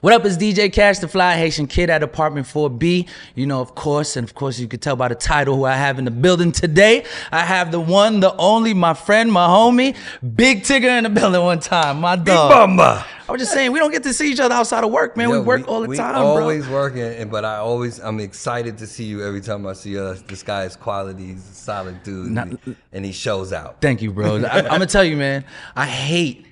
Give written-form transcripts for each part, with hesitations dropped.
What up, it's DJ Kash, the fly Haitian kid at apartment 4B. You know, of course, and of course you can tell by the title who I have in the building today. I have the one, the only, my friend, my homie, Big Tigger in the building one time, my dog. Bumba. I was just saying, we don't get to see each other outside of work, man. We work all the time, bro. We always working, but I'm excited to see you every time I see us. This guy is quality. He's a solid dude, and he shows out. Thank you, bro. I'm going to tell you, man, I hate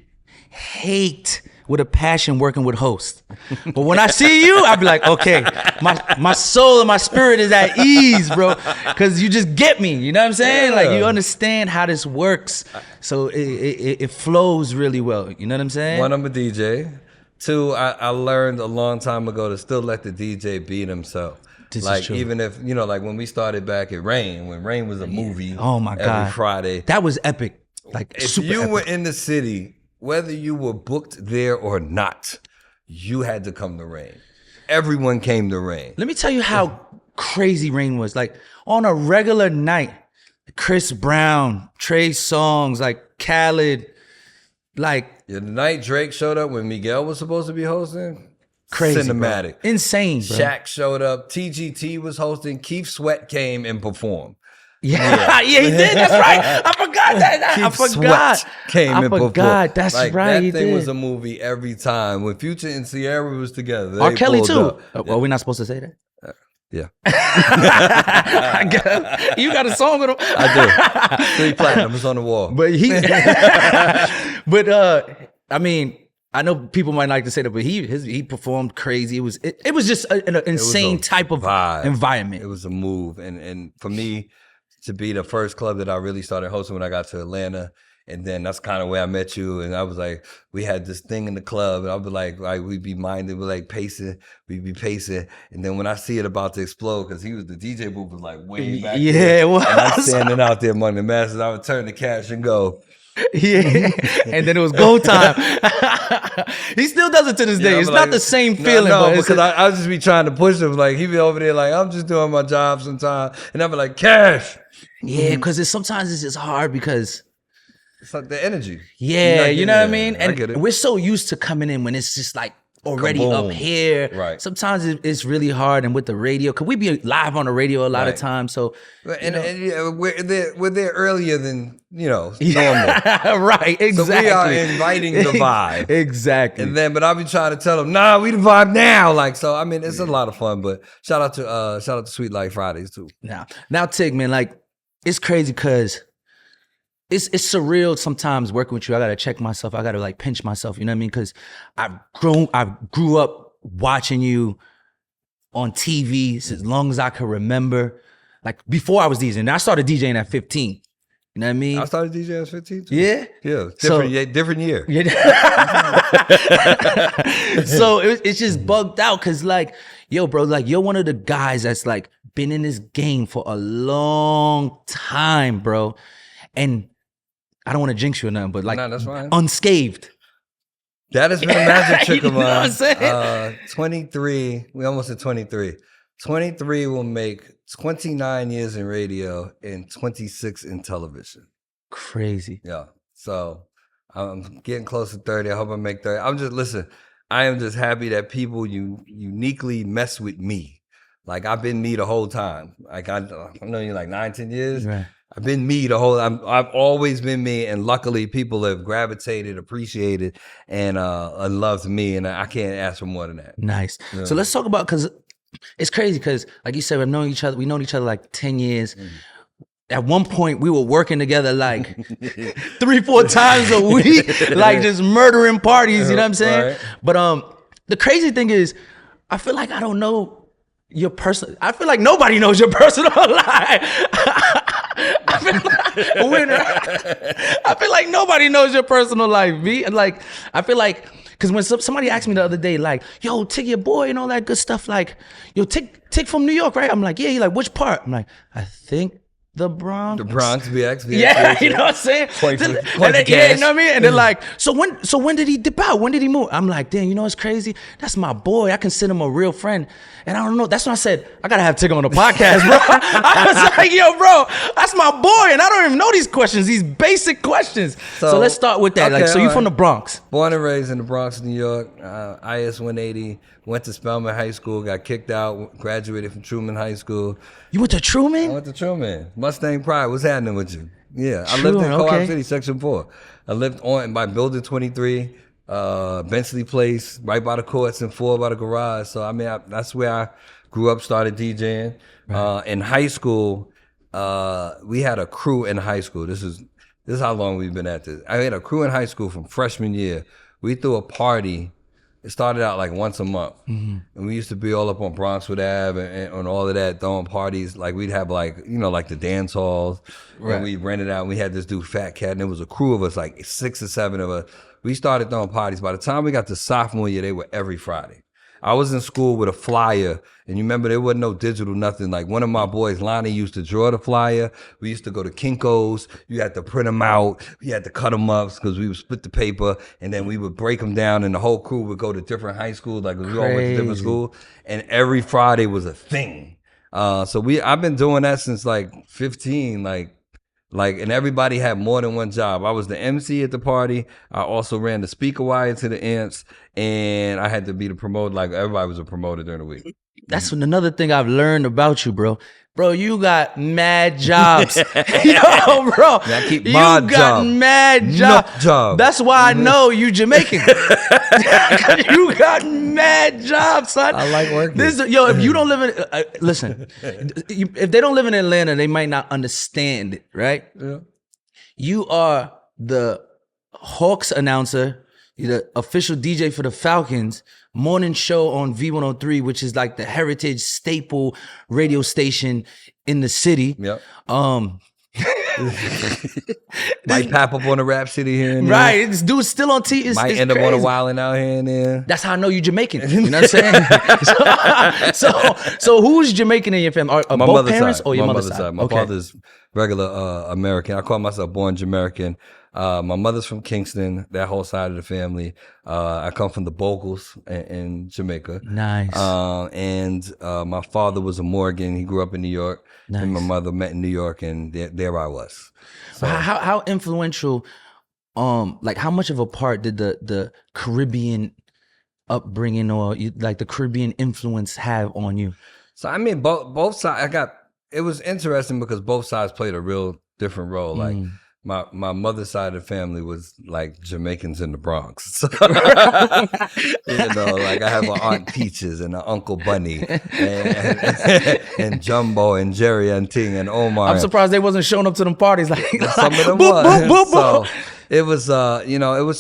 with a passion working with hosts. But when I see you, I'll be like, okay, my soul and my spirit is at ease, bro. Because you just get me, you know what I'm saying? Like, you understand how this works. So it flows really well, you know what I'm saying? One, I'm a DJ. Two, I learned a long time ago to still let the DJ be himself. This like, is true. even if, you know, like when we started back at Rain, when Rain was a movie oh my God. every Friday. That was epic. Like, if super you epic. were in the city, whether you were booked there or not, you had to come to Rain. Everyone came to Rain. Let me tell you how crazy Rain was. Like, on a regular night, Chris Brown, Trey Songz, like Khaled, like... The night Drake showed up when Miguel was supposed to be hosting, crazy, cinematic. Bro. Insane, bro. Shaq showed up, TGT was hosting, Keith Sweat came and performed. Yeah, he did. That's right. I forgot that. Keith I forgot. Sweat came and performed. That's like, right. That thing did. was a movie every time. When Future and Sierra was together, R. Kelly too. Up. Well, we're not supposed to say that. Yeah. You got a song with him? I do. 3 platinum. It's on the wall. But I mean, I know people might like to say that, but he performed crazy. It was just an insane type of environment. It was a move, and for me to be the first club that I really started hosting when I got to Atlanta. And then that's kind of where I met you. And I was like, we had this thing in the club. And I'd be like we'd be minded, we're like pacing, we'd be pacing. And then when I see it about to explode, because the DJ booth was like way back there. It was. And I'm standing out there among the masses. I would turn to Cash and go, yeah. And then it was go time. He still does it to this day. It's not the same feeling. No, because I just be trying to push him. Like, he be over there like, I'm just doing my job sometimes. And I'd be like, Cash. Yeah, because sometimes it's just hard because... It's like the energy. Yeah, you know what I mean? And I get it. we're so used to coming in when it's just like already up here. Right. Sometimes it's really hard. And with the radio, because we be live on the radio a lot of times. So, and we're there earlier than, normal. Right, exactly. So we are inviting the vibe. Exactly. And then, but I'll be trying to tell them, nah, we the vibe now. Like, so, I mean, it's a lot of fun, but shout out to Sweet Life Fridays too. Now Tig, man, like, it's crazy because it's surreal sometimes working with you. I gotta check myself. I gotta like pinch myself. You know what I mean? Because I grew up watching you on TV as long as I can remember. Like before I was DJing. I started DJing at 15. You know what I mean? I started DJing at 15 too. Yeah? Yeah. Different year. Yeah. So it's just bugged out because like, yo, bro, like you're one of the guys that's like been in this game for a long time, bro. And I don't want to jinx you or nothing, but like that's fine. Unscathed. That has been a magic trick of You know what mine. I'm saying? 23, we almost at 23. 23 will make 29 years in radio and 26 in television. Crazy. Yeah. So I'm getting close to 30. I hope I make 30. I am just happy that people uniquely mess with me. Like I've been me the whole time. Like I know you like 9, 10 years. Right. I've been me the whole. I've always been me, and luckily people have gravitated, appreciated, and loved me, and I can't ask for more than that. Nice. Yeah. So let's talk about, because it's crazy because like you said, we've known each other like 10 years. At one point we were working together like 3-4 times a week, like just murdering parties, you know what I'm saying? Right. But the crazy thing is, I feel like I don't know your personal, I feel like nobody knows your personal life. I feel like nobody knows your personal life, B. And like, I feel like, because when somebody asked me the other day, like, yo, Tig, your boy and all that good stuff, like, yo, Tig from New York, right? I'm like, yeah. He's like, which part? I'm like, I think the Bronx. The Bronx, BX. Yeah, you know what I'm saying? Point And for then, yeah, cash. you know what I mean? And they're like, so when did he dip out? When did he move? I'm like, damn, you know what's crazy? That's my boy. I consider him a real friend. And I don't know. That's when I said, I gotta have Tigger on the podcast, bro. I was like, yo, bro, that's my boy. And I don't even know these questions, these basic questions. So let's start with that. Okay, So you from the Bronx. Born and raised in the Bronx, New York. IS 180. Went to Spelman High School. Got kicked out. Graduated from Truman High School. You went to I Truman? went to Truman. Mustang Pride. What's happening with you? Yeah, I Truman, lived in Co-op okay. City, Section 4. I lived on by Building 23, Bensley Place, right by the courts, and 4 by the garage. So, I mean, that's where I grew up, started DJing. In high school, we had a crew in high school. This is how long we've been at this. I had a crew in high school from freshman year. We threw a party. It started out like once a month. And we used to be all up on Bronxwood Ave and on all of that, throwing parties. Like we'd have like the dance halls. Right. And we rented out. And we had this dude, Fat Cat, and it was a crew of us, like 6 or 7 of us. We started throwing parties. By the time we got to sophomore year, they were every Friday. I was in school with a flyer, and you remember there wasn't no digital nothing. Like one of my boys, Lonnie, used to draw the flyer. We used to go to Kinko's. You had to print them out. You had to cut them up because we would split the paper, and then we would break them down, and the whole crew would go to different high schools. Like we all went to different schools, and every Friday was a thing. So I've been doing that since like 15, and everybody had more than one job. I was the MC at the party. I also ran the speaker wire to the amps, and I had to be the promoter. Like everybody was a promoter during the week. That's another thing I've learned about you, bro. Bro, you got mad jobs. Yo, bro. I keep you my got job. mad jobs. Job. That's why I know you Jamaican. You got mad jobs, son. I like working. If you don't live in, listen, if they don't live in Atlanta, they might not understand it, right? Yeah. You are the Hawks announcer, you're the official DJ for the Falcons, morning show on V103, which is like the heritage staple radio station in the city. Yep. This- Might pop up on a Rap City here and there. right, this dude's still on T. Might end up on a wilding out here and there. That's how I know you Jamaican. You know what I'm saying? so who's Jamaican in your family? Are My both mother's parents side. or your My mother's side? My father's regular American. I call myself born Jamaican. My mother's from Kingston, that whole side of the family. I come from the Bogles in Jamaica. Nice. And my father was a Morgan. He grew up in New York. Nice. And my mother met in New York, and there I was. So, How influential, like how much of a part did the Caribbean upbringing or like the Caribbean influence have on you? so I mean, both sides. It was interesting because both sides played a real different role. Like my mother's side of the family was like Jamaicans in the Bronx. So, like I have an Aunt Peaches and an Uncle Bunny and Jumbo and Jerry and Ting and Omar. I'm surprised they wasn't showing up to them parties like Some of them boop, was. boop, boop, boop. So it was,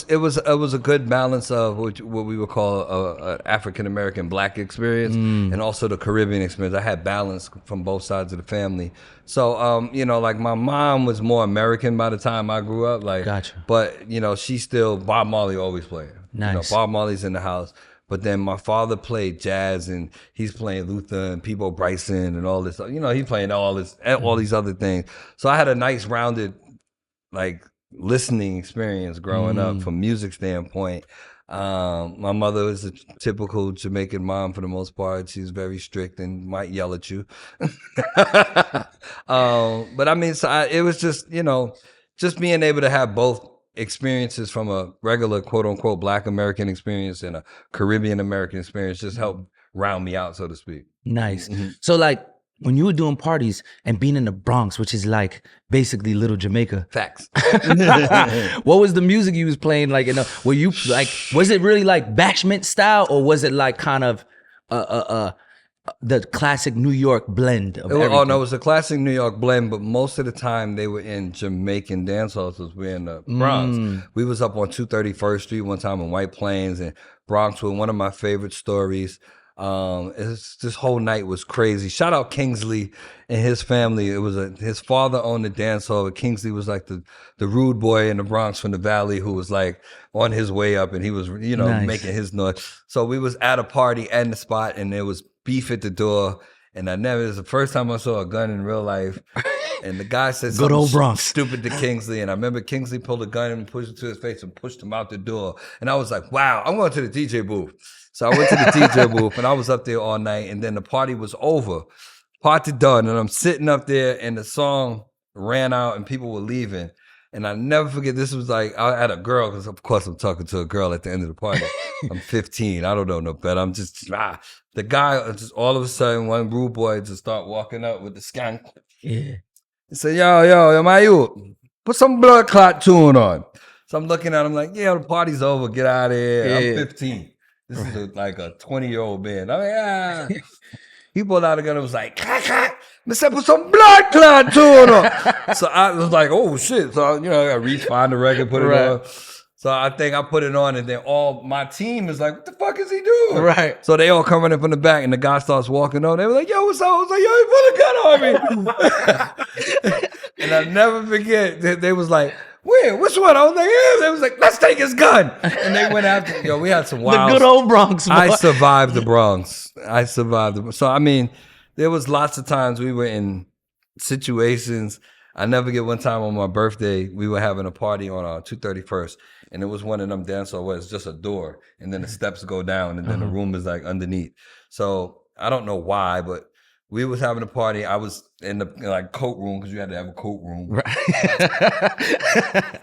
it was a good balance of what we would call an African American Black experience and also the Caribbean experience. I had balance from both sides of the family. So, like my mom was more American by the time I grew up. Like, Gotcha. But she still Bob Marley always playing. Nice. Bob Marley's in the house. But then my father played jazz, and he's playing Luther and Peabo Bryson and all this. He's playing all these other things. So I had a nice rounded, like, listening experience growing up from music standpoint. My mother was a typical Jamaican mom for the most part. She's very strict and might yell at you. But I mean, it was just, just being able to have both experiences from a regular quote unquote Black American experience and a Caribbean American experience just helped round me out, so to speak. Nice. So like when you were doing parties and being in the Bronx, which is like basically little Jamaica. Facts. What was the music you was playing? Like, were you like, was it really like Bashment style, or was it like kind of the classic New York blend of everything? Oh no, it was a classic New York blend, but most of the time they were in Jamaican dance halls. We're in the Bronx. We was up on 231st Street one time in White Plains, and Bronx was one of my favorite stories. This whole night was crazy. Shout out Kingsley and his family. It was his father owned the dance hall, but Kingsley was like the rude boy in the Bronx from the Valley who was like on his way up, and he was Nice. making his noise. So we was at a party at the spot, and there was beef at the door. And it was the first time I saw a gun in real life. And the guy said Good something old Bronx. stupid to Kingsley. And I remember Kingsley pulled a gun and pushed it to his face and pushed him out the door. And I was like, wow, I'm going to the DJ booth. So I went to the DJ booth and I was up there all night. And then the party was over. Party done. And I'm sitting up there and the song ran out and people were leaving. And I never forget, this was like, I had a girl, because of course I'm talking to a girl at the end of the party. I'm 15. I don't know no better. I'm just, the guy, just all of a sudden, one rude boy just start walking up with the skank. Yeah. He said, yo, my you, put some blood clot tune on. So I'm looking at him like, yeah, the party's over. Get out of here. Yeah. I'm 15. This is like a 20-year-old man. I'm like, He pulled out a gun and was like, I said, put some blood clot tune on. So I was like, oh shit. So, I reached, find the record, put it on. So I think I put it on, and then all my team is like, what the fuck is he doing? Right. So they all come running from the back, and the guy starts walking on. They were like, yo, what's up? I was like, yo, he put a gun on me. And I never forget, they was like, where? Which one? I was like, yeah. They was like, let's take his gun. And they went after, we had some wild. The good old Bronx. Boy. I survived the Bronx. So, I mean, there was lots of times we were in situations. I never get one time on my birthday, we were having a party on 231st, and it was one of them dance where it's just a door, and then the steps go down, and then the room is like underneath. So I don't know why, but we was having a party. I was in the coat room, because you had to have a coat room. Right.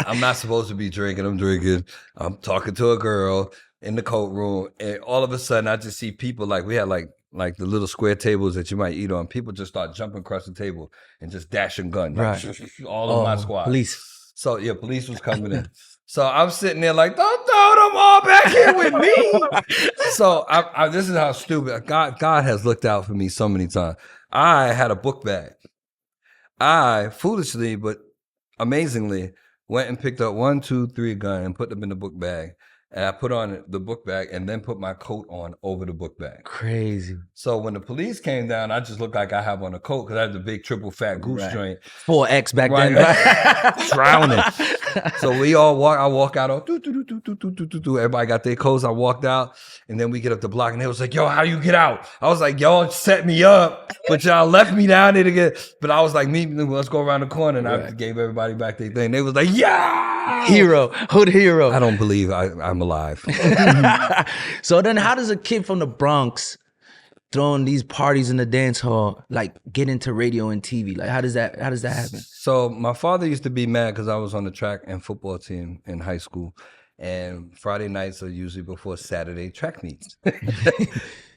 I'm not supposed to be drinking. I'm drinking. I'm talking to a girl in the coat room, and all of a sudden I just see people we had like the little square tables that you might eat on. People just start jumping across the table and just dashing guns. Right. All of my squad. Police. So yeah, police was coming in. So I'm sitting there like, don't throw them all back here with me. So this is how stupid. God has looked out for me so many times. I had a book bag. I foolishly but amazingly went and picked up 1, 2, 3 gun and put them in the book bag. And I put on the book bag and then put my coat on over the book bag. Crazy. So when the police came down, I just looked like I have on a coat because I had the big triple fat goose joint. 4X back then. Drowning. So I walk out, everybody got their coats. I walked out, and then we get up the block, and they was like, yo, how you get out? I was like, y'all set me up, but y'all left me down there to get, but I was like, let's go around the corner, and I gave everybody back their thing. They was like, yeah! Hero. Hood hero. I don't believe I'm alive. So then how does a kid from the Bronx throwing these parties in the dance hall get into radio and TV? How does that happen? So my father used to be mad because I was on the track and football team in high school, and Friday nights are usually before Saturday track meets.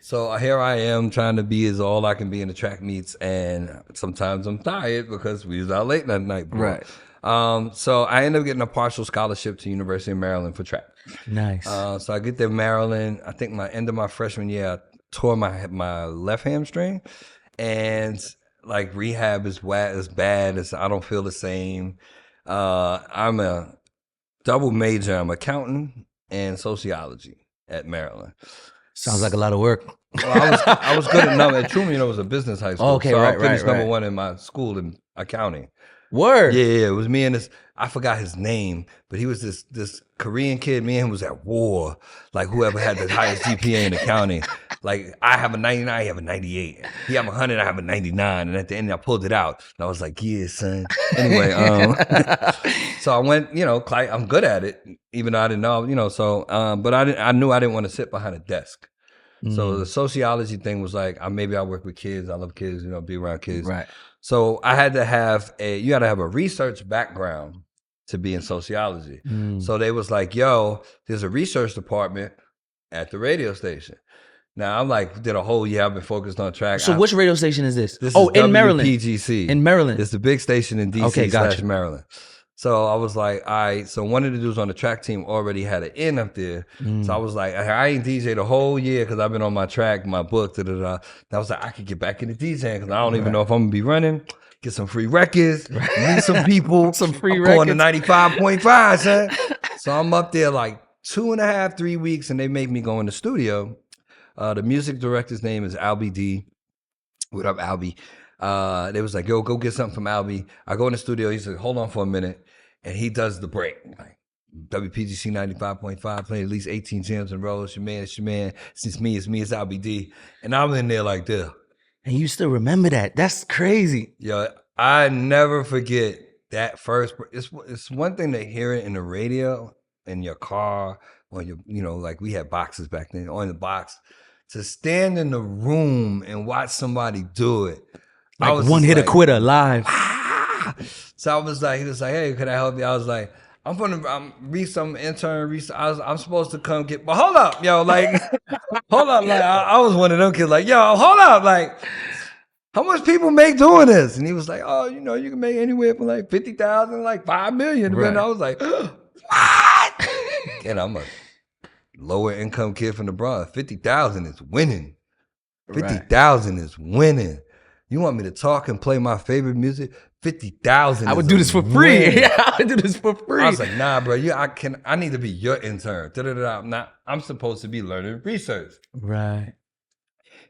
So here I am trying to be as all I can be in the track meets, and sometimes I'm tired because we was out late that night. Bro. Right. So I ended up getting a partial scholarship to University of Maryland for track. Nice. So I get there Maryland. I think end of my freshman year, I tore my left hamstring, and rehab is bad as I don't feel the same. I'm a double major. I'm accounting and sociology at Maryland. Sounds like a lot of work. Well, I was good at numbers. At Truman, it was a business high school. Okay, so right, I finished right. number 1 in my school in accounting. Word. Yeah, it was me and this, I forgot his name, but he was this Korean kid. Me and him was at war. Whoever had the highest GPA in accounting. I have a 99, he have a 98. He have 100, I have a 99. And at the end, I pulled it out. And I was like, yeah, son. Anyway, so I went, I'm good at it, even though I didn't know, but I knew I didn't want to sit behind a desk. So the sociology thing was maybe I work with kids. I love kids, be around kids. Right. So I had to have you had to have a research background to be in sociology. So they was like, yo, there's a research department at the radio station. Now I'm did a whole year, I've been focused on track. So which radio station is this? This is in Maryland. PGC. In Maryland. It's the big station in DC Okay, gotcha. / Maryland. So I was like, all right. So one of the dudes on the track team already had an in up there. So I was like, I ain't DJ the whole year because I've been on my track, my book, And I was like, I could get back into DJing because I don't even know if I'm going to be running. Get some free records, meet some people. Some free I'm records. going to 95.5, son. So I'm up there 2.5, 3 weeks, and they make me go in the studio. The music director's name is Albie D. What up, Albie? They was like, yo, go get something from Albie. I go in the studio. He said, hold on for a minute. And he does the break. WPGC 95.5, playing at least 18 jams in a row. It's your man, it's me, it's Albie D. And I'm in there like this. And you still remember that? That's crazy. Yo, I never forget that first. It's one thing to hear it in the radio, in your car, or like we had boxes back then, on the box. To stand in the room and watch somebody do it. Like one hit a quitter live. Ah! So he was like, hey, can I help you? I was like, I'm intern. I'm supposed to come get, but hold up, yo, like, hold up, like, I was one of them kids, like, yo, hold up, like, how much people make doing this? And he was like, oh, you can make anywhere from like 50,000, like 5 million. Right. And I was like, what? And I'm a lower income kid from the Bronx. 50,000 is winning. 50,000 is winning. You want me to talk and play my favorite music? 50,000. I would do this for free. Yeah, I would do this for free. I was like, nah, bro. I need to be your intern. I'm supposed to be learning research. Right.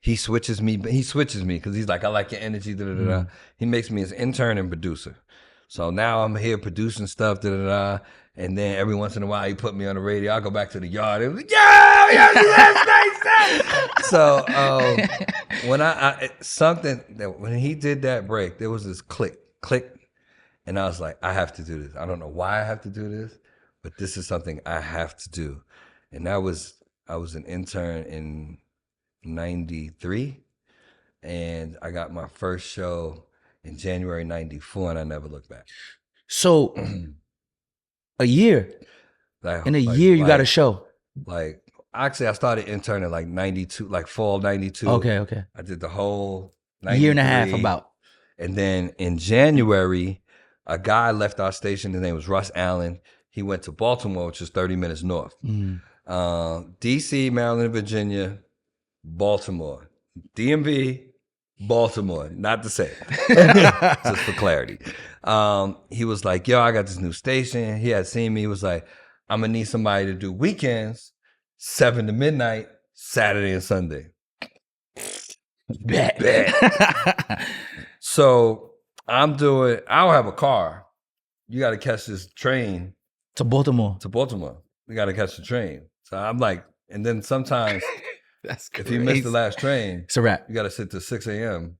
He switches me because he's like, I like your energy. He makes me his intern and producer. So now I'm here producing stuff. And then every once in a while, he put me on the radio. I go back to the yard. It was like, yeah, that's nice. So when he did that break, there was this click, and I was like, I have to do this. I don't know why I have to do this, but this is something I have to do. And I was an intern in 93, and I got my first show in January 94, and I never looked back. So a year. In a year, you got a show. Like, actually, I started interning like 92, like fall 92. Okay. I did the whole year and a half about. And then in January, a guy left our station. His name was Russ Allen. He went to Baltimore, which is 30 minutes north. DC, Maryland, Virginia, Baltimore. DMV, Baltimore. Not the same. Just for clarity. He was like, yo, I got this new station. He had seen me. He was like, I'm going to need somebody to do weekends, 7 to midnight, Saturday and Sunday. Bet. So I don't have a car. You got to catch this train. To Baltimore. We got to catch the train. So I'm like, and then sometimes that's if you miss the last train, it's a wrap. You got to sit till 6 a.m.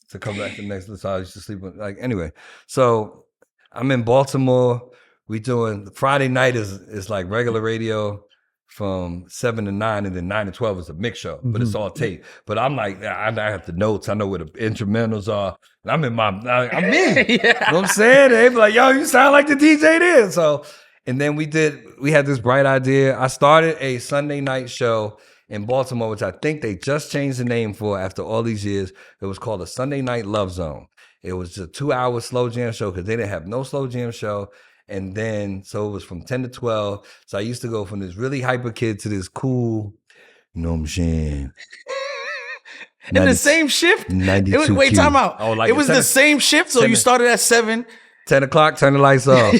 to come back the next. So I used to sleep. Anyway, so I'm in Baltimore. We doing Friday night is like regular radio from 7 to 9, and then 9 to 12 is a mix show, but it's all tape. But I'm like, I have the notes. I know where the instrumentals are. And I'm me. Yeah. You know what I'm saying? They be like, yo, you sound like the DJ there. So, and then we had this bright idea. I started a Sunday night show in Baltimore, which I think they just changed the name for after all these years. It was called a Sunday Night Love Zone. It was a 2-hour slow jam show because they didn't have no slow jam show. And then, so it was from 10 to 12. So I used to go from this really hyper kid to this cool, you know what I'm saying? In the same shift? 92 wait, time out. Oh, like it was the same shift, so you started at 7. 10 o'clock, turn the lights off.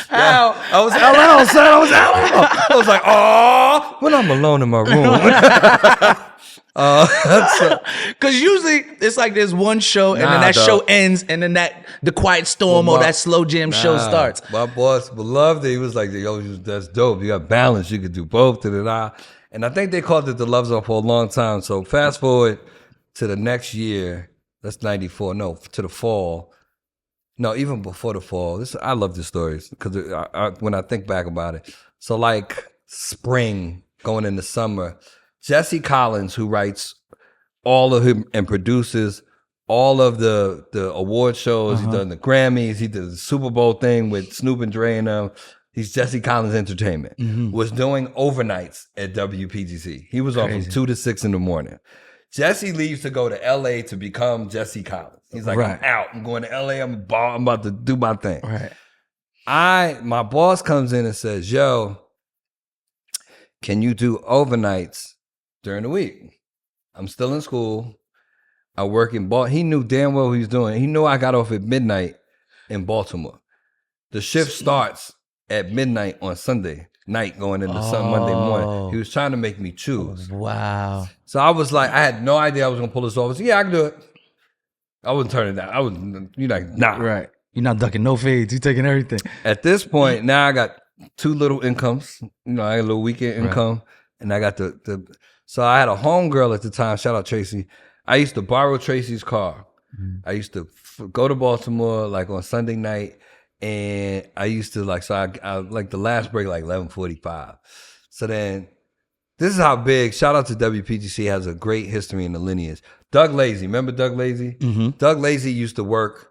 How? I was LL, son. I was like, oh, when I'm alone in my room. Because usually it's like there's one show and then that show ends and then the Quiet Storm or that slow jam show starts. My boss loved it. He was like, yo, that's dope. You got balance. You could do both. And I think they called it the Love Zone for a long time. So fast forward to the next year. That's 94. No, to the fall. No, even before the fall. I love this story because when I think back about it. So like spring going into summer, Jesse Collins, who writes all of him and produces all of the award shows, he's done the Grammys, he did the Super Bowl thing with Snoop and Dre and them. He's Jesse Collins Entertainment, was doing overnights at WPGC. He was on from 2 to 6 in the morning. Jesse leaves to go to LA to become Jesse Collins. He's like, I'm out. I'm going to LA. I'm about to do my thing. Right. My boss comes in and says, yo, can you do overnights during the week? I'm still in school. I work in Baltimore. He knew damn well what he was doing. He knew I got off at midnight in Baltimore. The shift starts at midnight on Sunday night going into Monday morning. He was trying to make me choose. Wow. So I was like, I had no idea I was going to pull this off. I said, yeah, I can do it. I wouldn't turn it down. You're like, nah. Right. You're not ducking no fades. You're taking everything. At this point, now I got 2 little incomes. I got a little weekend income. And I got so I had a homegirl at the time, shout out Tracy. I used to borrow Tracy's car. I used to go to Baltimore like on Sunday night, and I used to like, so I like the last break like 11:45. So then this is how big, shout out to WPGC, has a great history in the lineage. Doug Lazy, remember Doug Lazy? Mm-hmm. Doug Lazy used to work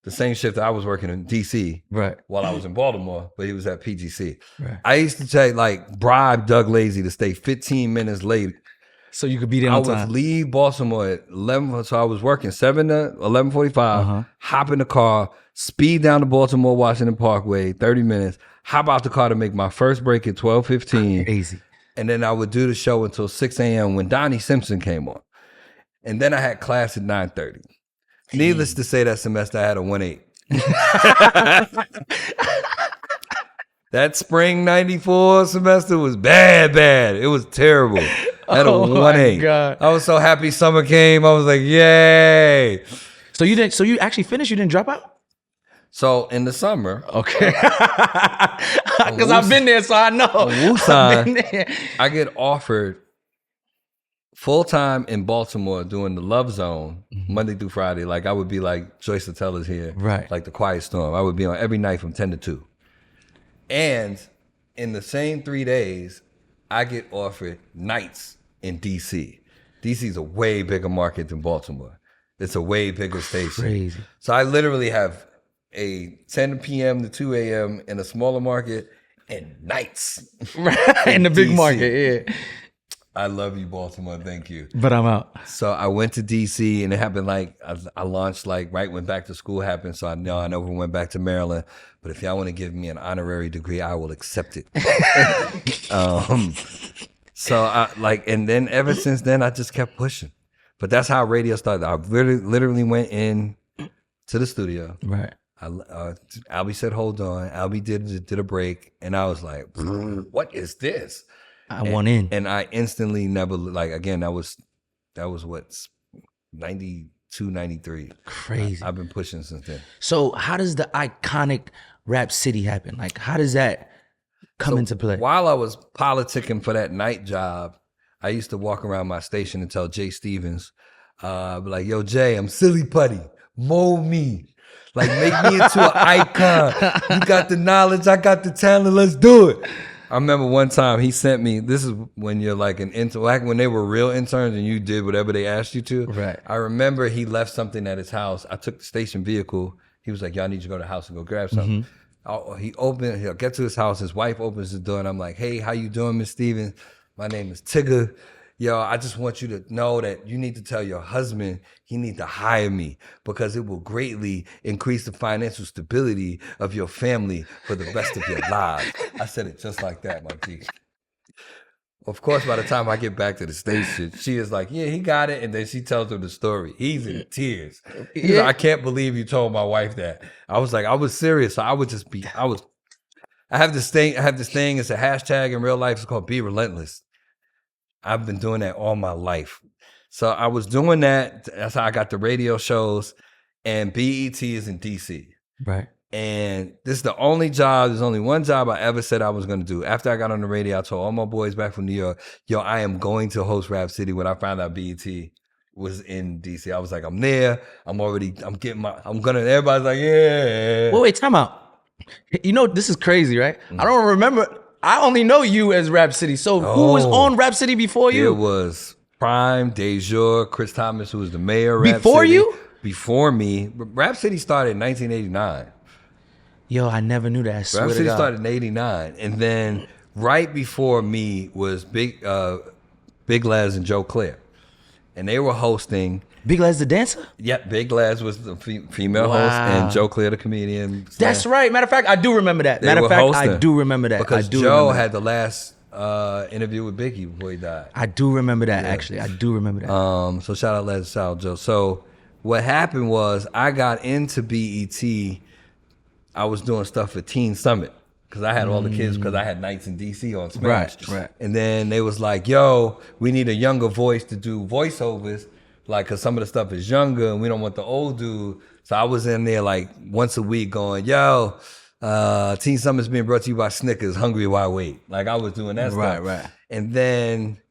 the same shift that I was working in DC while I was in Baltimore, but he was at PGC. Right. I used to take like bribe Doug Lazy to stay 15 minutes late. So you could be there on time. I would leave Baltimore at 11, so I was working 7 to 11:45, hop in the car, speed down to Baltimore Washington Parkway, 30 minutes, hop out the car to make my first break at 12:15. Crazy. And then I would do the show until 6 a.m. when Donnie Simpson came on. And then I had class at 9:30. Needless to say, that semester I had a 1.8. That spring 94 semester was bad. It was terrible. I had a 1.8. God. I was so happy summer came. I was like, yay. So you actually finished? You didn't drop out? So in the summer. Okay. Because I've been there, so I know. I get offered full-time in Baltimore doing the Love Zone Monday through Friday. Like I would be like Joyce Littell is here. Right. Like the Quiet Storm. I would be on every night from 10 to 2. And in the same 3 days, I get offered nights in DC. DC is a way bigger market than Baltimore. It's a way bigger station. Crazy. So I literally have a 10 p.m. to 2 a.m. in a smaller market and nights. Right. In the big market, yeah. I love you, Baltimore. Thank you. But I'm out. So I went to DC, and it happened like I launched like right when back to school happened. So I never went back to Maryland. But if y'all want to give me an honorary degree, I will accept it. So I like, and then ever since then, I just kept pushing. But that's how radio started. I literally went in to the studio. Right. Albie said, "Hold on." Albie did a break, and I was like, "What is this?" I want in, and I instantly never like again. That was what 92, 93. Crazy. I've been pushing since then. So how does the iconic Rap City happen? Like how does that come into play? While I was politicking for that night job, I used to walk around my station and tell Jay Stevens, be like, "Yo, Jay, I'm silly putty. Mold me. Like, make me into an icon. You got the knowledge, I got the talent, let's do it." I remember one time he sent me, this is when you're like an intern, like when they were real interns and you did whatever they asked you to. Right. I remember he left something at his house. I took the station vehicle. He was like, "Y'all need to go to the house and go grab something." He'll get to his house. His wife opens the door and I'm like, "Hey, how you doing, Miss Stevens? My name is Tigger. Yo, I just want you to know that you need to tell your husband he need to hire me because it will greatly increase the financial stability of your family for the rest of your lives." I said it just like that, my G. Of course, by the time I get back to the station, she is like, "Yeah, he got it." And then she tells him the story. He's in tears. He's like, "I can't believe you told my wife that." I was like, I was serious. So I have this thing, it's a hashtag in real life. It's called Be Relentless. I've been doing that all my life. So I was doing that. That's how I got the radio shows. And BET is in DC. Right. And this is the only job, there's only one job I ever said I was going to do. After I got on the radio, I told all my boys back from New York, "Yo, I am going to host Rap City." When I found out BET was in DC, I was like, I'm there. Everybody's like, yeah. Wait, time out. You know, this is crazy, right? I don't remember. I only know you as Rap City. So who was on Rap City before you? It was Prime, Dejour, Chris Thomas, who was the mayor of Rap City. Before you? Before me. Rap City started in 1989. Yo, I never knew that. I swear Rap to City God. started in 89. And then right before me was Big Les and Joe Claire. And they were hosting. Big Les the dancer? Yep, Big Les was the female host and Joe Claire the comedian. That's right. Matter of fact, I do remember that. I do remember that. Because Joe had the last interview with Biggie before he died. I do remember that, actually. I do remember that. So shout out Les, shout out Joe. So what happened was I got into BET. I was doing stuff for Teen Summit because I had all the kids because I had nights in DC on Smash. Right. And then they was like, "Yo, we need a younger voice to do voiceovers. Like, cause some of the stuff is younger and we don't want the old dude." So I was in there like once a week going, "Yo, Teen Summit's being brought to you by Snickers, hungry while I wait." Like I was doing that stuff. Right. And then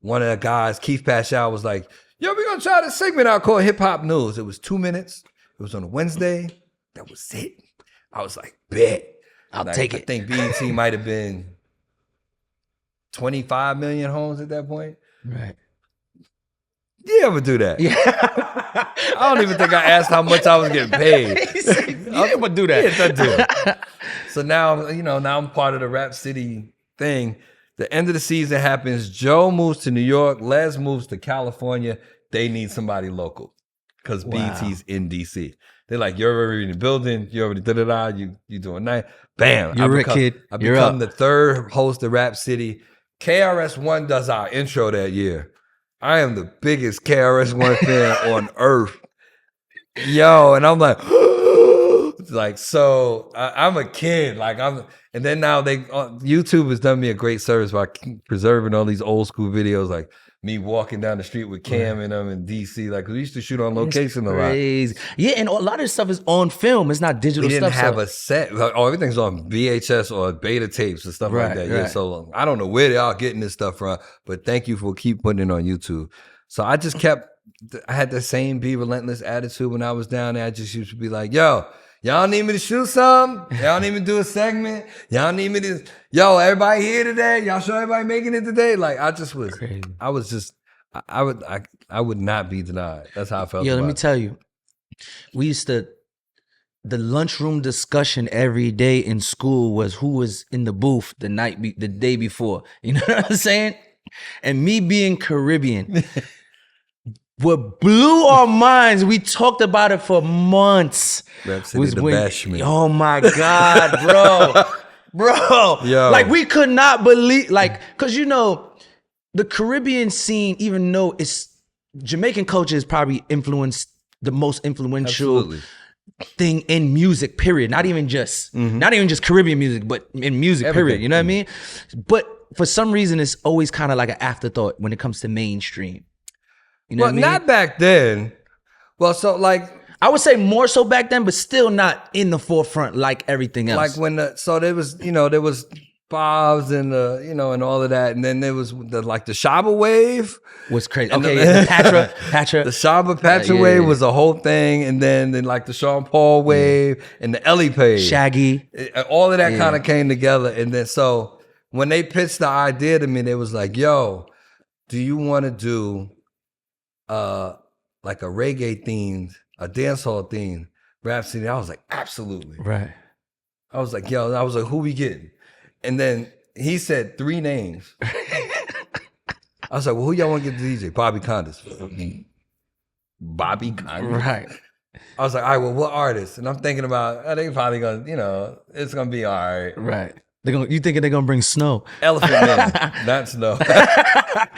one of the guys, Keith Pascal, was like, "Yo, gonna try this segment out called Hip Hop News. It was 2 minutes. It was on a Wednesday. That was it. I was like, bet. I'll take it. I think BET might have been 25 million homes at that point. Right. You ever do that? Yeah. I don't even think I asked how much I was getting paid. You ever do that? Yes, I do. So now, now I'm part of the Rap City thing. The end of the season happens. Joe moves to New York. Les moves to California. They need somebody local because BET's in DC. They're like, you're already in the building. You already da-da-da. You doing that. Bam. You're a kid. I become the third host of Rap City. KRS-One does our intro that year. I am the biggest KRS-One fan on earth. Yo, and I'm like, I'm a kid. And then now YouTube has done me a great service by preserving all these old school videos, like me walking down the street with Cam and them in DC. Like, we used to shoot on location a lot. Yeah, and a lot of this stuff is on film. It's not digital stuff. We didn't have a set. Everything's on VHS or beta tapes and stuff like that. Yeah, so I don't know where they are getting this stuff from, but thank you for keep putting it on YouTube. So I just I had the same Be Relentless attitude when I was down there. I just used to be like, yo, y'all need me to shoot something? Y'all need me to do a segment? Y'all need me to, everybody here today? Y'all sure everybody making it today? Like, I just was, crazy. I would not be denied. That's how I felt. Let me tell you, we used to, the lunchroom discussion every day in school was who was in the booth the day before. You know what I'm saying? And me being Caribbean, what blew our minds, we talked about it for months. Was when, bashment. Oh my God, bro. Yo. Like, we could not believe, because the Caribbean scene, even though it's Jamaican culture, is probably the most influential thing in music, period. Not even just Caribbean music, but in music, period. You know what I mean? But for some reason, it's always kind of like an afterthought when it comes to mainstream. You know what I mean? Not back then. Well, so I would say more so back then, but still not in the forefront like everything else. Like when there was Bob's and and all of that, and then there was the Shaba wave was crazy. Okay, the Patra. The Shaba Patra wave was a whole thing, and then the Sean Paul wave and the Ellie page, Shaggy, all of that kind of came together, and then so when they pitched the idea to me, they was like, "Yo, do you want to do like a reggae themed, a dancehall themed Rap City?" I was like, "Absolutely." Right. I was like, "Who we getting?" And then he said 3 names. I was like, "Well, who y'all want to get the DJ?" Bobby Condas. Bobby Condas. Right. I was like, "All right, well, what artist?" And I'm thinking about, they probably gonna, it's gonna be all right. Right. You thinking they're gonna bring Snow? Elephant Man, not Snow.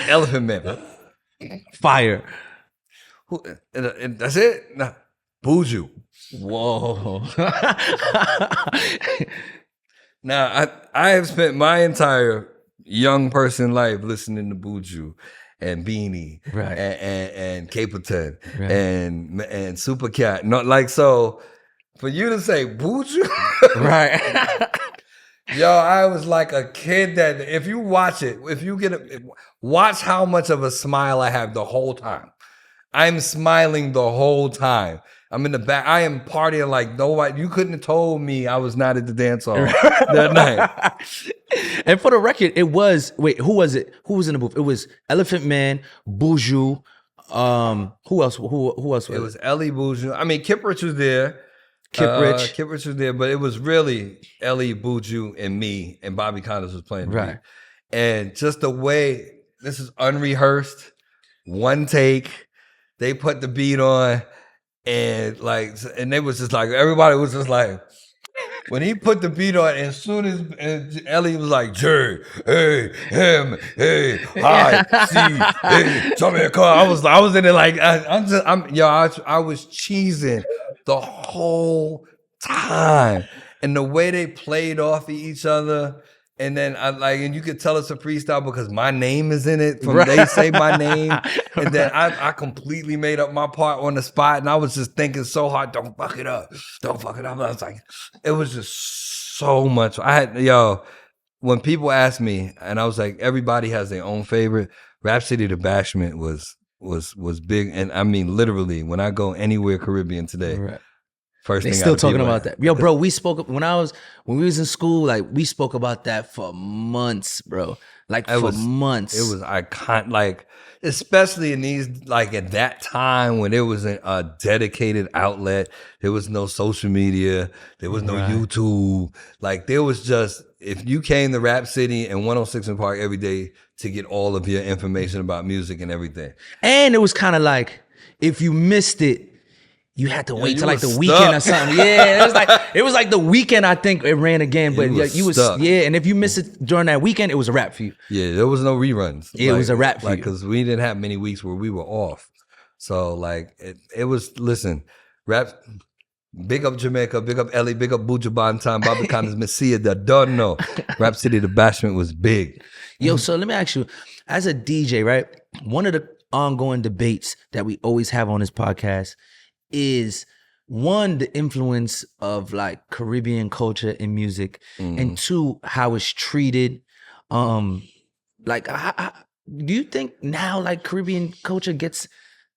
Elephant Man. Fire. And that's it? Nah. Buju. Whoa. Now, I have spent my entire young person life listening to Buju and Beanie, right, and Capleton, right, and Super Cat. So for you to say Buju, right? Yo, I was like a kid that if you watch it, watch how much of a smile I have the whole time. I'm smiling the whole time. I'm in the back. I am partying like nobody. You couldn't have told me I was not at the dance hall that night. And for the record, it was, who was it? Who was in the booth? It was Elephant Man, Buju. Who else? Who else? It was Ellie, Buju. I mean, Kip Rich was there. Kip Rich was there, but it was really Ellie, Buju, and me, and Bobby Condas was playing the beat. And just the way, this is unrehearsed, one take, they put the beat on, and they was just like, everybody was just like, when he put the beat on, as soon as Ellie was like, J, hey, him, hey, hi, C, hey, Jamaican. I was in it like, I was cheesing the whole time. And the way they played off of each other, and then and you could tell it's a freestyle because my name is in it from They Say My Name. And then I completely made up my part on the spot, and I was just thinking so hard, don't fuck it up. Don't fuck it up. I was like, it was just so much. When people ask me, and I was like, everybody has their own favorite, Rhapsody the Bashment was was big, and I mean literally when I go anywhere Caribbean today, Right. first They thing still out of talking people, about that. Yo, bro, we spoke when we was in school, like we spoke about that for months, bro. Like for months. It was iconic, like especially in these, like at that time when there was a dedicated outlet. There was no social media. There was no YouTube. Like there was just, if you came to Rap City and 106 in Park every day to get all of your information about music and everything. And it was kind of like, if you missed it, you had to wait till like the stuck. weekend or something. Yeah, it was like the weekend. I think it ran again, but you was stuck. yeah. And if you missed it during that weekend, it was a wrap for you. Yeah, there was no reruns. Yeah, it was a wrap for you. Because we didn't have many weeks where we were off. So like it was. Listen, rap. Big up Jamaica, big up LA, big up Buju Banton, Bobby Connor's Messiah, the Dunno. Rap City, the bashment was big. Yo, so let me ask you, as a DJ, right? One of the ongoing debates that we always have on this podcast is one, the influence of like Caribbean culture in music, and two, how it's treated. Like, do you think now like Caribbean culture gets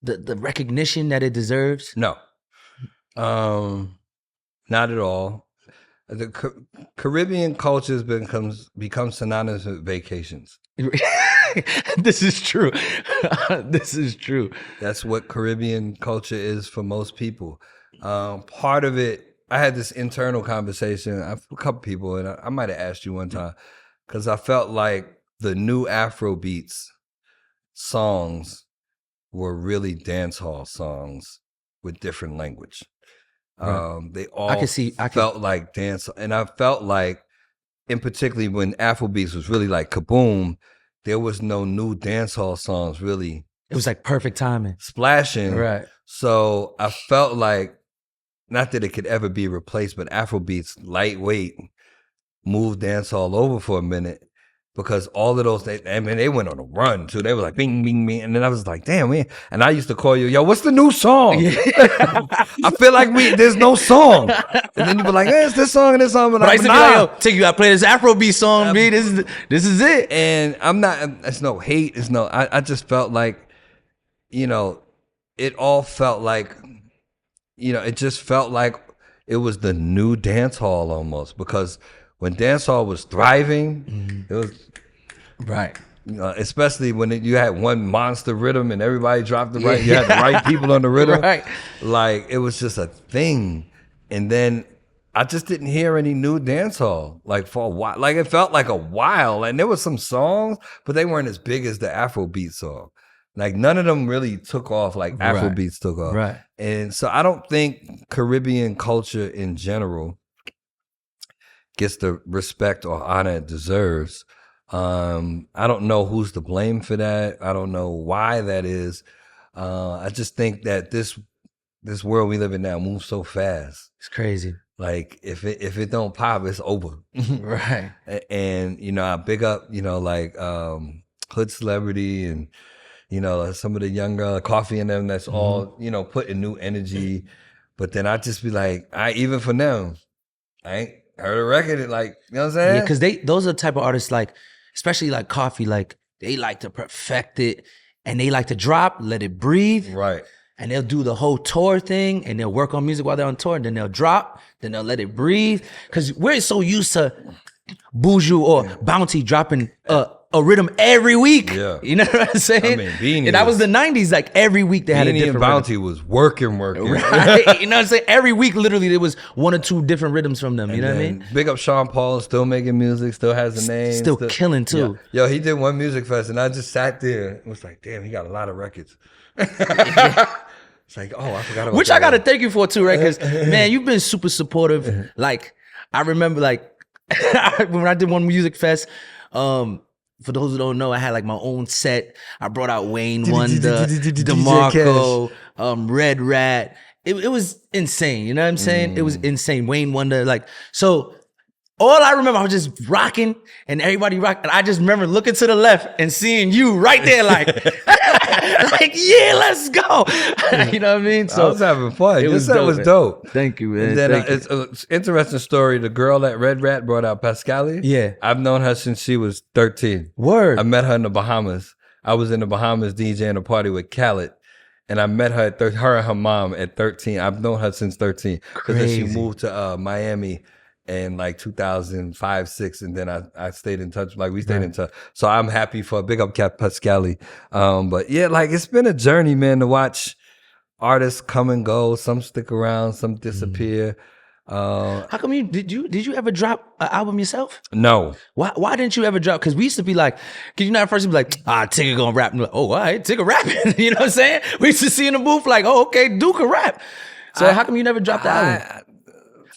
the recognition that it deserves? No, not at all. The Caribbean culture has become synonymous with vacations. This is true. This is true. That's what Caribbean culture is for most people. Part of it, I had this internal conversation with a couple people, and I might have asked you one time, because I felt like the new Afrobeats songs were really dance hall songs with different language. Right. They all felt like dance, and I felt like, in particularly when Afrobeats was really like kaboom, there was no new dancehall songs really. It was like perfect timing. Splashing. Right. So I felt like, not that it could ever be replaced, but Afrobeats, lightweight, moved dancehall over for a minute, because all of those, they went on a run too. They were like, bing, bing, bing. And then I was like, damn, man. And I used to call you, yo, what's the new song? Yeah. I feel like there's no song. And then you be like, hey, it's this song and this song. But I used to be like, yo, Tigger, I play this Afrobeat song, B. This is it. And I'm not, it's no hate. It's no, I just felt like, it all felt like, it just felt like it was the new dance hall almost, because when dancehall was thriving, it was right. Especially when you had one monster rhythm and everybody dropped the right, you had the right people on the rhythm. Right. Like it was just a thing. And then I just didn't hear any new dancehall like for a while. Like it felt like a while, and there was some songs, but they weren't as big as the Afrobeat song. Like none of them really took off like Afrobeats took off. Right. And so I don't think Caribbean culture in general gets the respect or honor it deserves. I don't know who's to blame for that. I don't know why that is. I just think that this world we live in now moves so fast. It's crazy. Like if it don't pop, it's over. Right. And I big up, like Hood Celebrity and some of the younger Coffee and them that's all, putting new energy. But then I just be like, even for them, I ain't heard a record, like, you know what I'm saying? Yeah, because those are the type of artists, like, especially like Coffee, like they like to perfect it, and they like to drop, let it breathe. Right. And they'll do the whole tour thing, and they'll work on music while they're on tour, and then they'll drop, then they'll let it breathe. Because we're so used to Buju or Bounty dropping a rhythm every week. Yeah. You know what I'm saying? I mean, Beanie. And that was the 90s. Like every week they had a different and Bounty rhythm. was working. Right? You know what I'm saying? Every week, literally, there was one or two different rhythms from them. You know what I mean? Big up Sean Paul, still making music, still has a name. Still killing too. Yeah. Yo, he did one music fest, and I just sat there and was like, damn, he got a lot of records. It's like, oh, I forgot about Which that I got to one. thank you for too, right? Because, man, you've been super supportive. Like, I remember, like, when I did one music fest, for those who don't know, I had like my own set. I brought out Wayne Wonder, DeMarco, Red Rat. It was insane. You know what I'm saying? It was insane. Wayne Wonder, like, so all I remember, I was just rocking and everybody rocked. And I just remember looking to the left and seeing you right there, like, like, yeah, let's go. You know what I mean? So I was having fun. It That was dope. Thank you, man. And then Thank you. it's an interesting story. The girl that Red Rat brought out, Pascalia. Yeah. I've known her since she was 13. Word. I met her in the Bahamas. I was in the Bahamas DJing a party with Khaled, and I met her her and her mom at 13. I've known her since 13 because then she moved to Miami in like 2005, 6, and then I stayed in touch. Like we stayed in touch. So I'm happy for big up Cat Pascali. But yeah, like it's been a journey, man, to watch artists come and go. Some stick around, some disappear. How come did you ever drop an album yourself? No. Why didn't you ever drop? Because we used to be like, cause you know at first you'd be like, Tigger gonna rap. And like, oh, all right, Tigger rapping. You know what I'm saying? We used to see in the booth like, oh, okay, Duke can rap. So how come you never dropped the album?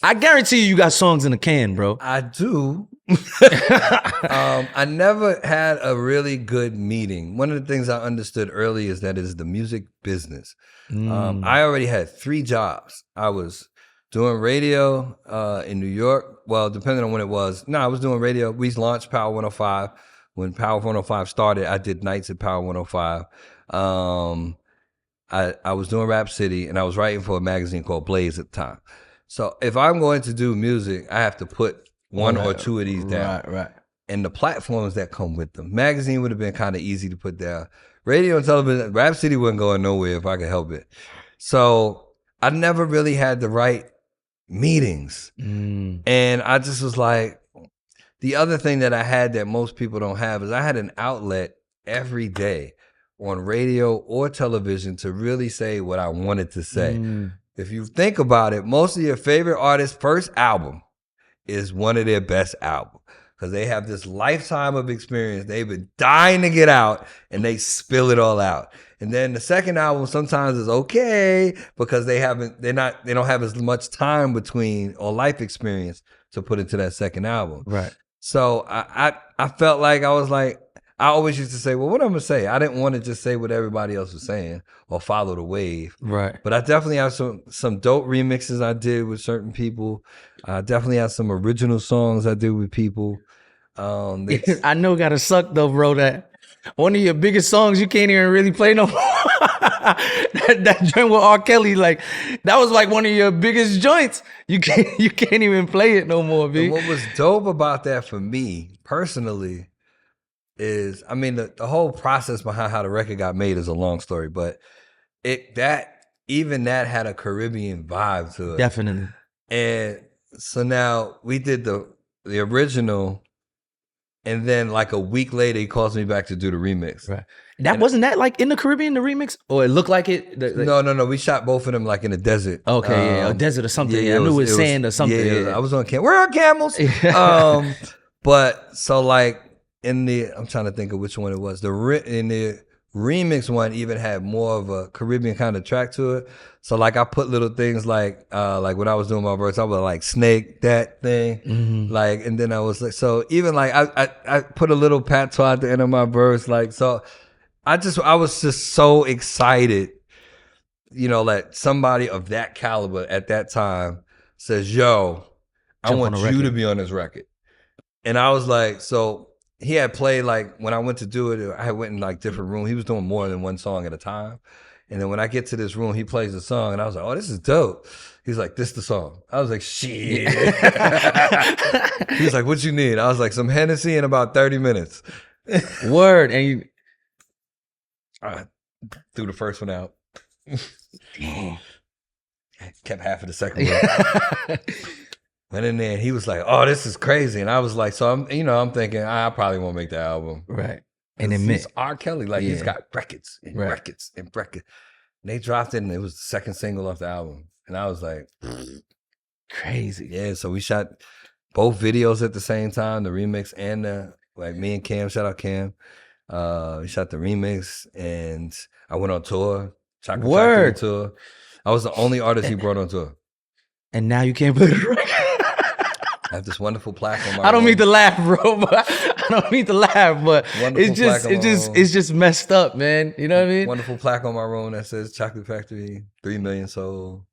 I guarantee you got songs in the can, bro. I do. I never had a really good meeting. One of the things I understood early is that it is the music business. I already had 3 jobs. I was doing radio in New York. Well, depending on when it was. No, I was doing radio. We launched Power 105. When Power 105 started, I did nights at Power 105. I was doing Rap City, and I was writing for a magazine called Blaze at the time. So if I'm going to do music, I have to put one or two of these down. Right. And the platforms that come with them. Magazine would have been kind of easy to put down. Radio and television, Rap City wasn't going nowhere if I could help it. So I never really had the right meetings. And I just was like, the other thing that I had that most people don't have is I had an outlet every day on radio or television to really say what I wanted to say. If you think about it, most of your favorite artists' first album is one of their best albums because they have this lifetime of experience. They've been dying to get out and they spill it all out. And then the second album sometimes is okay because they don't have as much time between or life experience to put into that second album. Right. So I felt like I always used to say, well, what I'm going to say? I didn't want to just say what everybody else was saying or follow the wave. Right. But I definitely have some dope remixes I did with certain people. I definitely have some original songs I did with people. I know gotta suck though, bro, that one of your biggest songs you can't even really play no more. that joint with R. Kelly, like that was like one of your biggest joints. You can't even play it no more, B. What was dope about that for me personally is, I mean, the whole process behind how the record got made is a long story, but even that had a Caribbean vibe to it. Definitely. And so now we did the original, and then like a week later he calls me back to do the remix. Right. Wasn't that like in the Caribbean, the remix? Or it looked like it? No. We shot both of them like in a desert. Okay, a desert or something. Yeah, I knew it was sand or something. Yeah. I was on camel. Where are camels? But so like I'm trying to think of which one it was. In the remix one even had more of a Caribbean kind of track to it. So like I put little things like when I was doing my verse, I was like snake, that thing. Like, and then I was like, so even like I put a little patois at the end of my verse. Like, so I was just so excited, that somebody of that caliber at that time says, yo, I want you to be on this record. And I was like, so he had played, like, when I went to do it, I went in, like, different rooms. He was doing more than one song at a time. And then when I get to this room, he plays the song, and I was like, oh, this is dope. He's like, this the song. I was like, shit. He's like, what you need? I was like, some Hennessy in about 30 minutes. Word. And I threw the first one out. Kept half of the second one. Went in there and he was like, oh, this is crazy. And I was like, so I'm thinking, I probably won't make the album. Right. And then it's R. Kelly, like he's got records and records and records. And they dropped it and it was the second single off the album. And I was like, crazy. Yeah, so we shot both videos at the same time, the remix and me and Cam, shout out Cam. We shot the remix and I went on tour. Chocolate Factory tour. I was the only artist he brought on tour. And now you can't play the record. I have this wonderful plaque on my I don't room. mean to laugh, bro. But it's just messed up, man. You know what I mean? Wonderful plaque on my room that says Chocolate Factory, 3 million sold,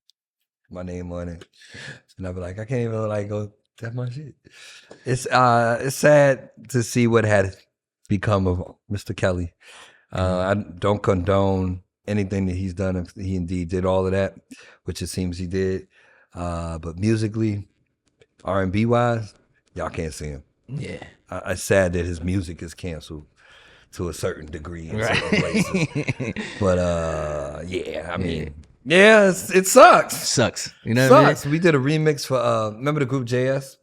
my name on it. And I'll be like, I can't even go that much shit. It's sad to see what had become of Mr. Kelly. I don't condone anything that he's done if he indeed did all of that, which it seems he did. But musically, R&B wise, y'all can't see him. Yeah. It's sad that his music is canceled. to a certain degree in certain places. But yeah, I mean, yeah, it sucks. Sucks. You know what I mean? We did a remix for remember the group JS?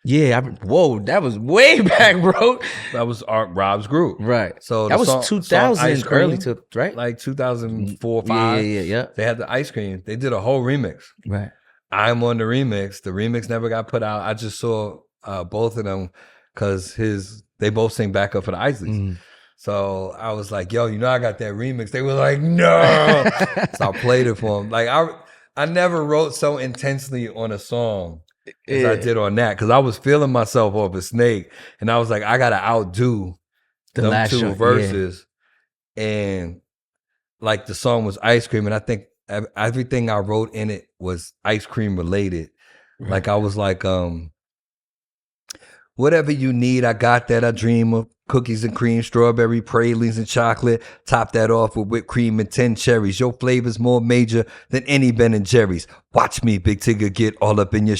Yeah, whoa, that was way back, bro. That was Rob's group. Right. So that was 2000, early to, right? Like 2004, 5. Yeah. They had the Ice Cream. They did a whole remix. Right. I'm on the remix. The remix never got put out. I just saw both of them because they both sing backup for the Isleys. So I was like, yo, I got that remix. They were like, no. So I played it for them. Like I never wrote so intensely on a song as I did on that, because I was feeling myself off a Snake, and I was like, I gotta outdo them last two verses. And like the song was Ice Cream, and I think everything I wrote in it was ice cream related. Right. Like I was like, whatever you need, I got that. I dream of cookies and cream, strawberry pralines and chocolate. Top that off with whipped cream and 10 cherries. Your flavor's more major than any Ben and Jerry's. Watch me, Big Tigger, get all up in your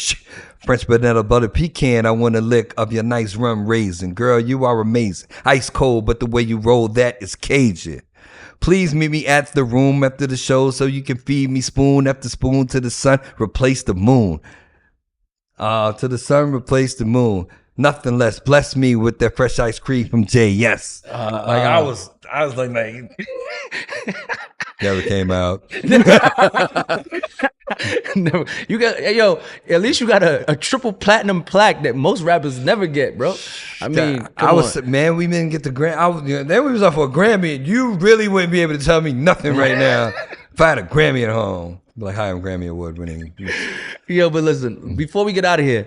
French vanilla butter pecan. I want a lick of your nice rum raisin. Girl, you are amazing. Ice cold, but the way you roll that is Cajun. Please meet me at the room after the show so you can feed me spoon after spoon to the sun. Replace the moon. To the sun, replace the moon. Nothing less. Bless me with that fresh ice cream from JS. I was like, never came out. Never. You got at least you got a triple platinum plaque that most rappers never get, bro. I mean, we didn't get the Grammy. Then we was up for a Grammy, and you really wouldn't be able to tell me nothing right now if I had a Grammy at home. Like, hi, I'm Grammy Award winning. Yo, but listen, before we get out of here,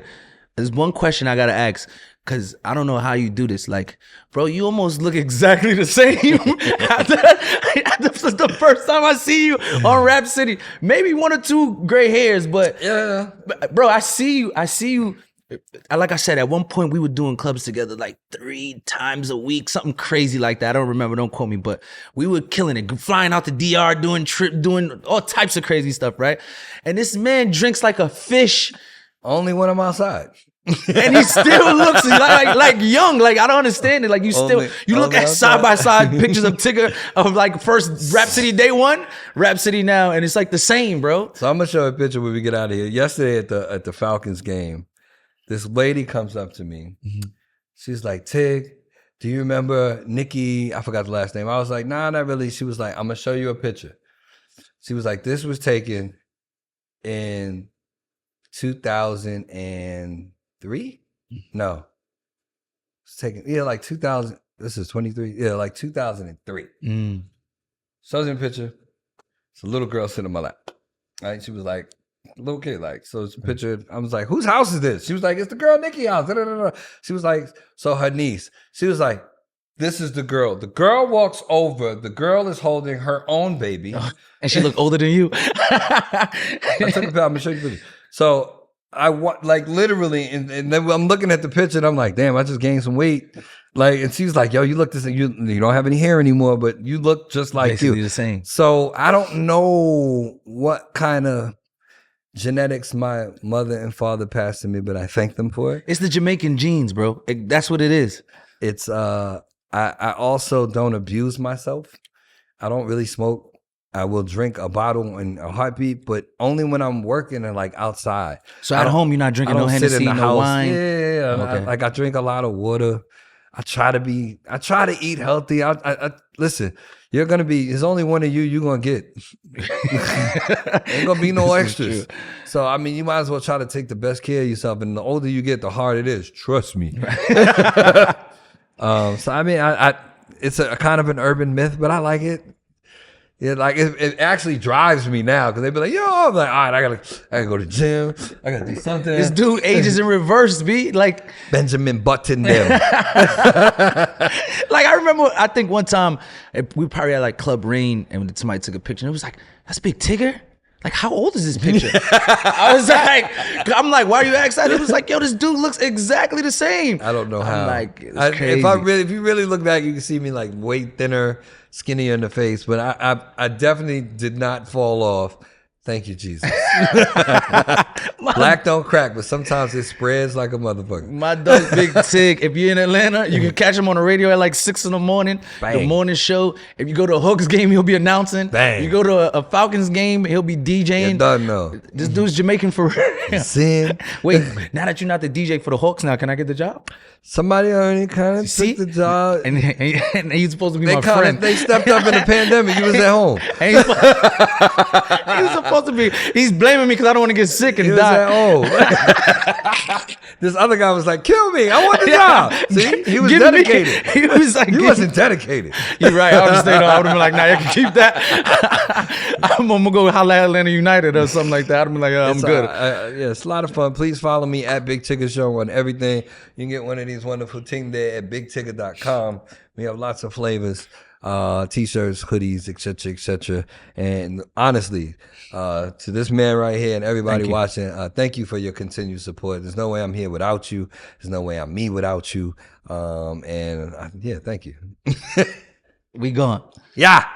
there's one question I gotta ask, because I don't know how you do this. Like, bro, you almost look exactly the same. This is the first time I see you on Rap City. Maybe 1 or 2 gray hairs, but yeah, bro, I see you. Like I said, at one point we were doing clubs together like 3 times a week, something crazy like that. I don't remember, don't quote me, but we were killing it, flying out to DR, doing all types of crazy stuff, right? And this man drinks like a fish. Only when I'm outside. And he still looks like young. Like, I don't understand it. Like, you look at side-by-side pictures of Tigger of like first Rap City day 1, Rap City now, and it's like the same, bro. So I'm gonna show a picture when we get out of here. Yesterday at the Falcons game, this lady comes up to me. Mm-hmm. She's like, Tig, do you remember Nikki? I forgot the last name. I was like, nah, not really. She was like, I'm gonna show you a picture. She was like, this was taken in 2003? No. It's taken, like 2000. This is 23. Yeah, like 2003. Shows me a picture. It's a little girl sitting on my lap. Right? She was like, a little kid, like, so it's a picture. I was like, whose house is this? She was like, it's the girl Nikki house. Da, da, da, da. She was like, so her niece. She was like, this is the girl. The girl walks over. The girl is holding her own baby. And she looked older than you. I took a picture. I'm gonna show you the picture. So I want, like, literally, and then I'm looking at the picture and I'm like, damn, I just gained some weight. Like, and she's like, yo, you look this, you don't have any hair anymore, but you look just like basically you. The same. So I don't know what kind of genetics my mother and father passed to me, but I thank them for it. It's the Jamaican genes, bro. That's what it is. It's I also don't abuse myself. I don't really smoke. I will drink a bottle in a heartbeat, but only when I'm working and like outside. So at home, you're not drinking no Hennessy, no wine? Yeah. Okay. I drink a lot of water. I try to eat healthy. I listen, there's only one of you're going to get. Ain't going to be no extras. So, I mean, you might as well try to take the best care of yourself. And the older you get, the harder it is. Trust me. So, I mean, it's a kind of an urban myth, but I like it. Yeah, like it actually drives me now, because they be like, yo, I'm like, all right, I gotta go to the gym. I gotta do something. This dude ages in reverse, B. Like Benjamin Button them. Like, I remember, I think one time we probably had like Club Rain, and somebody took a picture, and it was like, that's Big Tigger? Like, how old is this picture? I'm like, why are you asking that? It was like, yo, this dude looks exactly the same. I don't know how. I'm like, it's crazy. If you really look back, you can see me like way thinner, skinnier in the face, but I definitely did not fall off Thank you, Jesus. Black don't crack, but sometimes it spreads like a motherfucker. My dog, Big Tig. If you're in Atlanta, you can catch him on the radio at like 6 in the morning. Bang. The morning show. If you go to a Hawks game, he'll be announcing. Bang. You go to a Falcons game, he'll be DJing. You done know. This dude's Jamaican for real. Sin. Wait, now that you're not the DJ for the Hawks now, can I get the job? Somebody already kind of See? took the job. And he's supposed to be my friend. They stepped up in the pandemic. You was at home. And he's supposed to be. He's blaming me because I don't want to get sick and He was die. at home. This other guy was like, kill me. I want the job. See? He was dedicated. He was like, He wasn't dedicated. You're right. I would have stayed on. I would have been like, nah, you can keep that. I'm going to go holla at Atlanta United or something like that. I'd be like, I'm good. Yeah, it's a lot of fun. Please follow me at Big Tigger Show on everything. You can get one of these wonderful things there at bigtigger.com. We have lots of flavors. T-shirts, hoodies, etc. And honestly, to this man right here and everybody watching, thank you for your continued support. There's no way I'm here without you. There's no way I'm me without you. Yeah, thank you. We gone. Yeah.